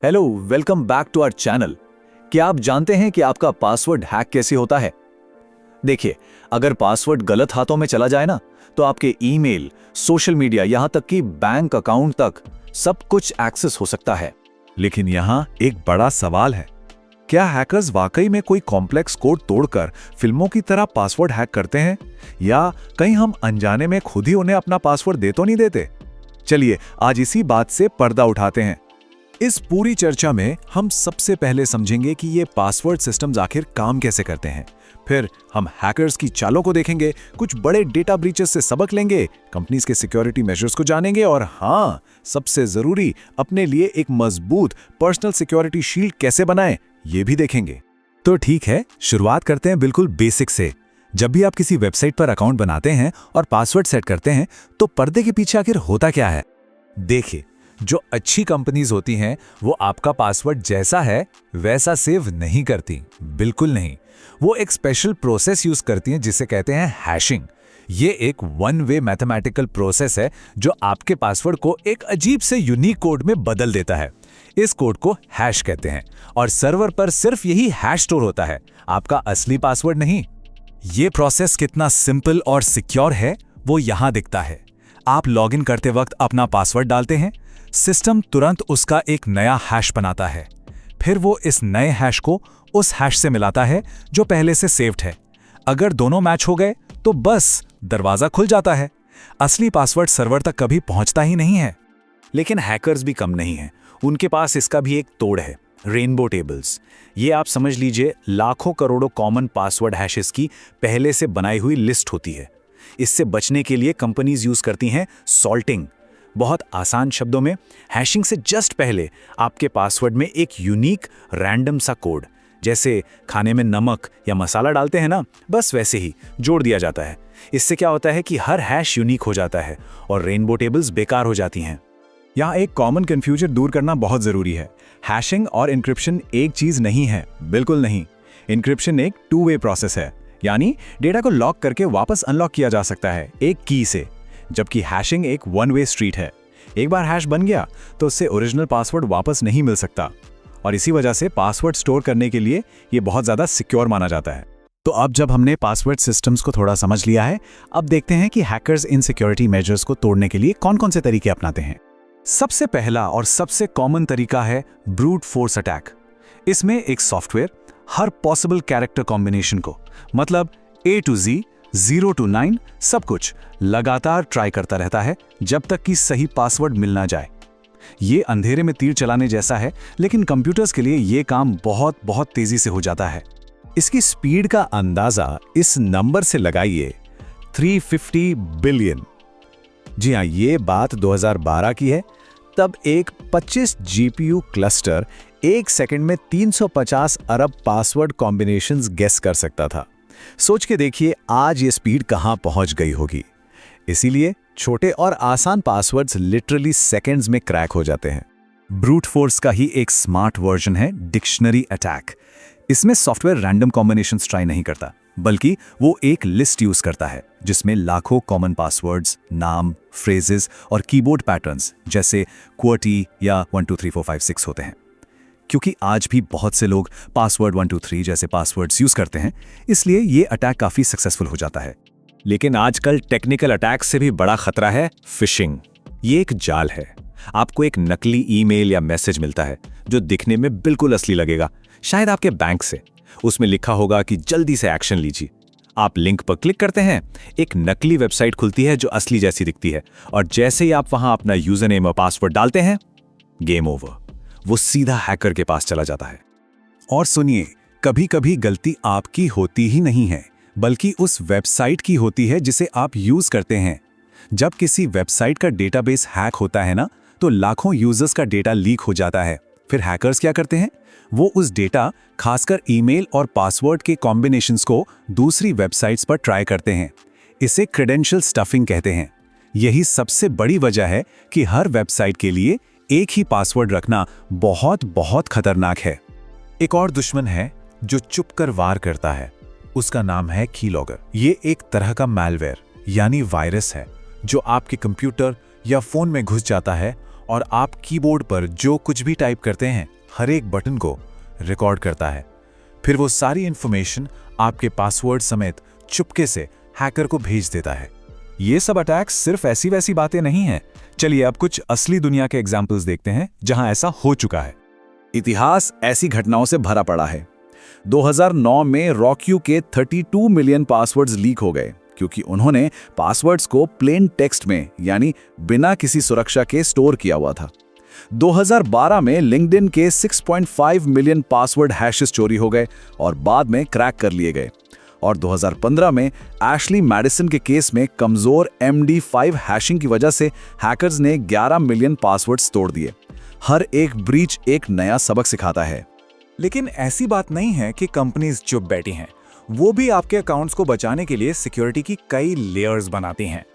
Hello, welcome back to our channel. क्या आप जानते हैं कि आपका पासवर्ड हैक कैसे होता है? देखिए, अगर पासवर्ड गलत हाथों में चला जाए ना, तो आपके ईमेल, सोशल मीडिया, यहां तक कि बैंक अकाउंट तक सब कुछ एक्सेस हो सकता है। लेकिन यहाँ एक बड़ा सवाल है, क्या हैकर्स वाकई में कोई कॉम्प्लेक्स कोड तोड़कर फिल्मों की तरह पासवर्ड हैक करते हैं, या कहीं हम अनजाने में खुद ही उन्हें अपना पासवर्ड दे तो नहीं देते? चलिए आज इसी बात से पर्दा उठाते हैं। इस पूरी चर्चा में हम सबसे पहले समझेंगे कि ये पासवर्ड सिस्टम्स आखिर काम कैसे करते हैं। फिर हम हैकर्स की चालों को देखेंगे, कुछ बड़े डेटा ब्रीचेस से सबक लेंगे, कंपनीज के सिक्योरिटी मेजर्स को जानेंगे और हाँ, सबसे जरूरी, अपने लिए एक मजबूत पर्सनल सिक्योरिटी शील्ड कैसे बनाएं, ये भी देखेंगे। तो ठीक है, शुरुआत करते हैं बिल्कुल बेसिक से। जब भी आप किसी वेबसाइट पर अकाउंट बनाते हैं और पासवर्ड सेट करते हैं, तो पर्दे के पीछे आखिर होता क्या है? देखिए, जो अच्छी कंपनीज होती हैं वो आपका पासवर्ड जैसा है वैसा सेव नहीं करती, बिल्कुल नहीं। वो एक स्पेशल प्रोसेस यूज करती हैं जिसे कहते हैं हैशिंग। ये एक वन वे मैथमेटिकल प्रोसेस है जो आपके पासवर्ड को एक अजीब से यूनिक कोड में बदल देता है। इस कोड को हैश कहते हैं और सर्वर पर सिर्फ यही हैश स्टोर होता है, आपका असली पासवर्ड नहीं। ये प्रोसेस कितना सिंपल और सिक्योर है वो यहां दिखता है। आप लॉगिन करते वक्त अपना पासवर्ड डालते हैं, सिस्टम तुरंत उसका एक नया हैश बनाता है। फिर वो इस नए हैश को उस हैश से मिलाता है जो पहले से सेव्ड है। अगर दोनों मैच हो गए तो बस दरवाजा खुल जाता है। असली पासवर्ड सर्वर तक कभी पहुंचता ही नहीं है। लेकिन हैकर्स भी कम नहीं हैं, उनके पास इसका भी एक तोड़ है, रेनबो टेबल्स। ये आप समझ लीजिए लाखों करोड़ों कॉमन पासवर्ड हैशेस की पहले से बनाई हुई लिस्ट होती है। इससे बचने के लिए कंपनीज यूज करती हैं सॉल्टिंग। बहुत आसान शब्दों में, हैशिंग से जस्ट पहले आपके पासवर्ड में एक यूनिक रैंडम सा कोड, जैसे खाने में नमक या मसाला डालते हैं ना, बस वैसे ही जोड़ दिया जाता है। इससे क्या होता है कि हर हैश यूनिक हो जाता है और रेनबो टेबल्स बेकार हो जाती हैं। यहाँ एक कॉमन कंफ्यूजन दूर करना बहुत जरूरी है। हैशिंग और इंक्रिप्शन एक चीज नहीं है, बिल्कुल नहीं। इंक्रिप्शन एक टू वे प्रोसेस है, यानी डेटा को लॉक करके वापस अनलॉक किया जा सकता है एक की से, जबकि हैशिंग एक वन वे स्ट्रीट है। एक बार हैश बन गया तो उससे ओरिजिनल पासवर्ड वापस नहीं मिल सकता और इसी वजह से पासवर्ड स्टोर करने के लिए ये बहुत ज्यादा सिक्योर माना जाता है। तो अब जब हमने पासवर्ड सिस्टम्स को थोड़ा समझ लिया है, अब देखते हैं कि हैकर्स इन सिक्योरिटी मेजर्स को तोड़ने के लिए कौन कौन से तरीके अपनाते हैं। सबसे पहला और सबसे कॉमन तरीका है ब्रूट फोर्स अटैक। इसमें एक सॉफ्टवेयर हर पॉसिबल कैरेक्टर कॉम्बिनेशन को, मतलब A to Z, 0 to 9, सब कुछ लगातार ट्राई करता रहता है जब तक कि सही पासवर्ड मिल ना जाए। ये अंधेरे में तीर चलाने जैसा है, लेकिन कंप्यूटर्स के लिए ये काम बहुत बहुत तेजी से हो जाता है। इसकी स्पीड का अंदाजा इस नंबर से लगाइए, 350 बिलियन। जी हाँ, ये बात 2012 की है। तब एक 25 GPU क्लस्टर एक सेकंड में 350 अरब पासवर्ड कॉम्बिनेशंस गेस कर सकता था। सोच के देखिए आज ये स्पीड कहां पहुंच गई होगी। इसीलिए छोटे और आसान पासवर्ड्स लिटरली सेकंड्स में क्रैक हो जाते हैं। ब्रूट फोर्स का ही एक स्मार्ट वर्जन है डिक्शनरी अटैक। इसमें सॉफ्टवेयर रैंडम कॉम्बिनेशंस ट्राई नहीं करता, बल्कि वो एक लिस्ट यूज करता है जिसमें लाखों कॉमन पासवर्ड्स, नाम, फ्रेजेस और कीबोर्ड पैटर्न्स जैसे QWERTY या 123456 होते हैं। क्योंकि आज भी बहुत से लोग पासवर्ड 123 जैसे पासवर्ड्स यूज करते हैं, इसलिए ये अटैक काफी सक्सेसफुल हो जाता है। लेकिन आजकल टेक्निकल अटैक से भी बड़ा खतरा है फिशिंग। ये एक जाल है। आपको एक नकली ईमेल या मैसेज मिलता है जो दिखने में बिल्कुल असली लगेगा, शायद आपके बैंक से। उसमें लिखा होगा कि जल्दी से एक्शन लीजिए। आप लिंक पर क्लिक करते हैं, एक नकली वेबसाइट खुलती है जो असली जैसी दिखती है, और जैसे ही आप वहां अपना यूजर नेम और पासवर्ड डालते हैं, गेम ओवर। वो सीधा हैकर के पास चला जाता है। और सुनिए, कभी कभी गलती आपकी होती ही नहीं है, बल्कि उस वेबसाइट की होती है जिसे आप यूज करते हैं। जब किसी वेबसाइट का डेटाबेस हैक होता है ना, तो लाखों यूजर्स का डेटा लीक हो जाता है। फिर हैकर्स क्या करते हैं? वो उस डेटा, खासकर ईमेल और पासवर्ड के कॉम्बिनेशंस को दूसरी वेबसाइट्स पर ट्राई करते हैं। इसे क्रेडेंशियल स्टफिंग कहते हैं। यही सबसे बड़ी वजह है कि हर वेबसाइट के लिए एक ही पासवर्ड रखना बहुत बहुत खतरनाक है। एक और दुश्मन है जो चुप कर वार करता है, उसका नाम है कीलॉगर। ये एक तरह का मैलवेयर यानी वायरस है जो आपके कंप्यूटर या फोन में घुस जाता है और आप कीबोर्ड पर जो कुछ भी टाइप करते हैं हर एक बटन को रिकॉर्ड करता है। फिर वो सारी इंफॉर्मेशन आपके पासवर्ड समेत चुपके से हैकर को भेज देता है। ये सब अटैक्स सिर्फ ऐसी वैसी बातें नहीं हैं। चलिए अब कुछ असली दुनिया के एग्जाम्पल्स देखते हैं जहां ऐसा हो चुका है। इतिहास ऐसी घटनाओं से भरा पड़ा है। 2009 में रॉक्यू के 32 मिलियन पासवर्ड्स लीक हो गए क्योंकि उन्होंने पासवर्ड्स को प्लेन टेक्स्ट में यानी बिना किसी सुरक्षा के स्टोर किया हुआ था। 2012 में लिंक्डइन के 6.5 मिलियन पासवर्ड हैशेस चोरी हो गए और बाद में क्रैक कर लिए गए। और 2015 में एशली मैडिसन के केस में कमजोर MD5 हैशिंग की वजह से हैकर्स ने 11 मिलियन पासवर्ड्स तोड़ दिए। हर एक ब्रीच एक नया सबक सिखाता है। लेकिन ऐसी बात नहीं है कि कंपनीज चुप बैठी हैं। वो भी आपके अकाउंट्स को बचाने के लिए सिक्योरिटी की कई लेयर्स बनाती हैं।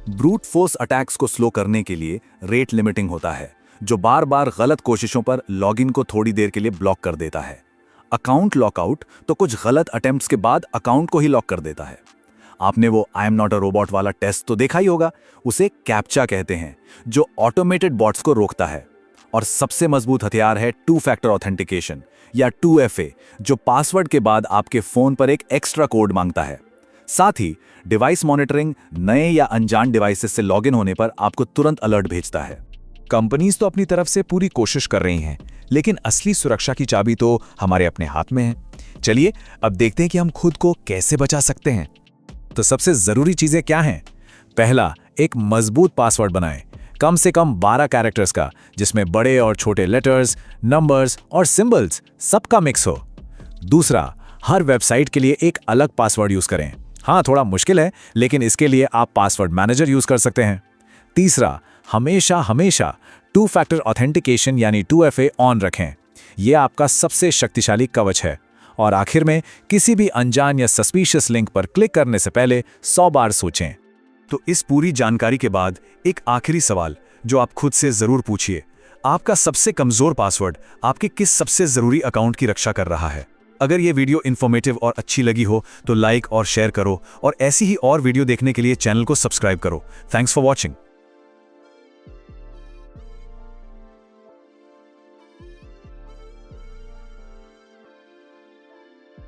ब्रूट फोर्स अटैक्स को स्लो करने के लिए रेट लिमिटिंग होता है, जो बार बार गलत कोशिशों पर लॉगिन को थोड़ी देर के लिए ब्लॉक कर देता है। अकाउंट लॉकआउट तो कुछ गलत अटेम्प्ट्स के बाद अकाउंट को ही लॉक कर देता है। आपने वो I am not a robot वाला टेस्ट तो देखा ही होगा। उसे कैप्चा कहते हैं, जो ऑटोमेटेड बॉट्स को रोकता है। और सबसे मजबूत हथियार है 2 फैक्टर ऑथेंटिकेशन या 2FA, जो पासवर्ड के बाद आपके फोन पर एक एक्स्ट्रा कोड मांगता है। साथ ही डिवाइस मॉनिटरिंग नए या अनजान डिवाइसेस से लॉगिन होने पर आपको तुरंत अलर्ट भेजता है। कंपनीज तो अपनी तरफ से पूरी कोशिश कर रही हैं, लेकिन असली सुरक्षा की चाबी तो हमारे अपने हाथ में है। चलिए अब देखते हैं कि हम खुद को कैसे बचा सकते हैं। तो सबसे जरूरी चीजें क्या हैं? पहला, एक मजबूत पासवर्ड बनाएं, कम से कम 12 कैरेक्टर्स का, जिसमें बड़े और छोटे लेटर्स, नंबर्स और सिंबल्स सबका मिक्स हो। दूसरा, हर वेबसाइट के लिए एक अलग पासवर्ड यूज करें। हाँ, थोड़ा मुश्किल है, लेकिन इसके लिए आप पासवर्ड मैनेजर यूज कर सकते हैं। तीसरा, हमेशा 2 फैक्टर ऑथेंटिकेशन यानी 2FA ऑन रखें। यह आपका सबसे शक्तिशाली कवच है। और आखिर में, किसी भी अनजान या सस्पिशियस लिंक पर क्लिक करने से पहले 100 बार सोचें। तो इस पूरी जानकारी के बाद एक आखिरी सवाल जो आप खुद से जरूर पूछिए, आपका सबसे कमजोर पासवर्ड आपके किस सबसे जरूरी अकाउंट की रक्षा कर रहा है? अगर ये वीडियो इन्फॉर्मेटिव और अच्छी लगी हो तो लाइक और शेयर करो, और ऐसी ही और वीडियो देखने के लिए चैनल को सब्सक्राइब करो। Thanks for watching.